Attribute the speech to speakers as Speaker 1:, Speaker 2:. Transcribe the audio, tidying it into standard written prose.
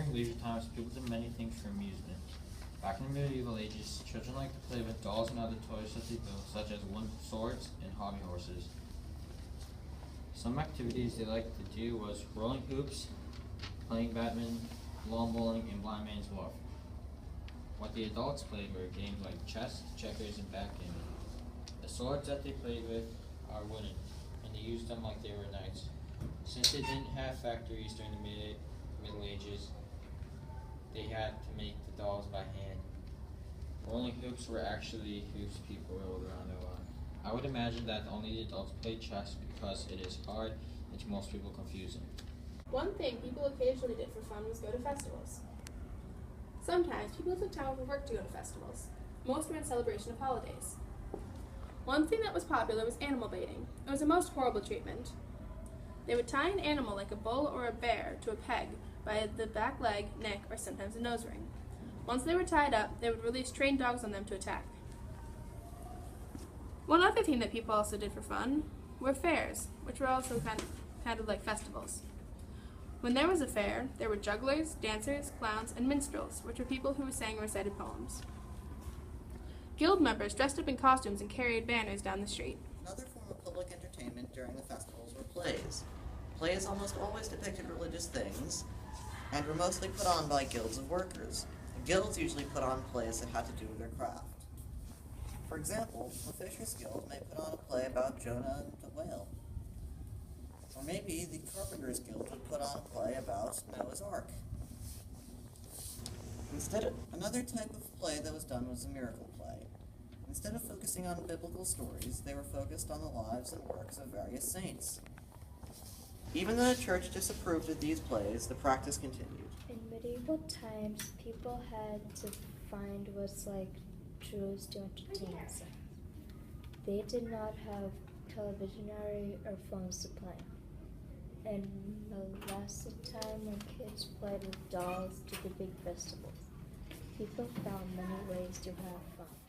Speaker 1: During leisure times, people did many things for amusement. Back in the medieval ages, children liked to play with dolls and other toys that they built, such as wooden swords and hobby horses. Some activities they liked to do was rolling hoops, playing badminton, lawn bowling, and blind man's buff. What the adults played were games like chess, checkers, and backgammon. The swords that they played with are wooden, and they used them like they were knights. Since they didn't have factories during the Middle Ages, they had to make the dolls by hand. Rolling hoops were actually hoops people rolled around a lot. I would imagine that only the adults played chess because it is hard and to most people confusing.
Speaker 2: One thing people occasionally did for fun was go to festivals. Sometimes people took time off of work to go to festivals. Most were in celebration of holidays. One thing that was popular was animal baiting. It was a most horrible treatment. They would tie an animal like a bull or a bear to a peg by the back leg, neck, or sometimes a nose ring. Once they were tied up, they would release trained dogs on them to attack. One other thing that people also did for fun were fairs, which were also kind of like festivals. When there was a fair, there were jugglers, dancers, clowns, and minstrels, which were people who sang or recited poems. Guild members dressed up in costumes and carried banners down the street.
Speaker 3: Another form of public entertainment during the festivals were plays. Plays almost always depicted religious things and were mostly put on by guilds of workers. The guilds usually put on plays that had to do with their craft. For example, the Fishers Guild may put on a play about Jonah and the whale. Or maybe the Carpenters Guild would put on a play about Noah's Ark. Another type of play that was done was a miracle play. Instead of focusing on biblical stories, they were focused on the lives and works of various saints. Even though the church disapproved of these plays, the practice continued.
Speaker 4: In medieval times, people had to find what's like truths to entertain themselves. They did not have television or phones to play. And the last time when kids played with dolls to the big festivals, people found many ways to have fun.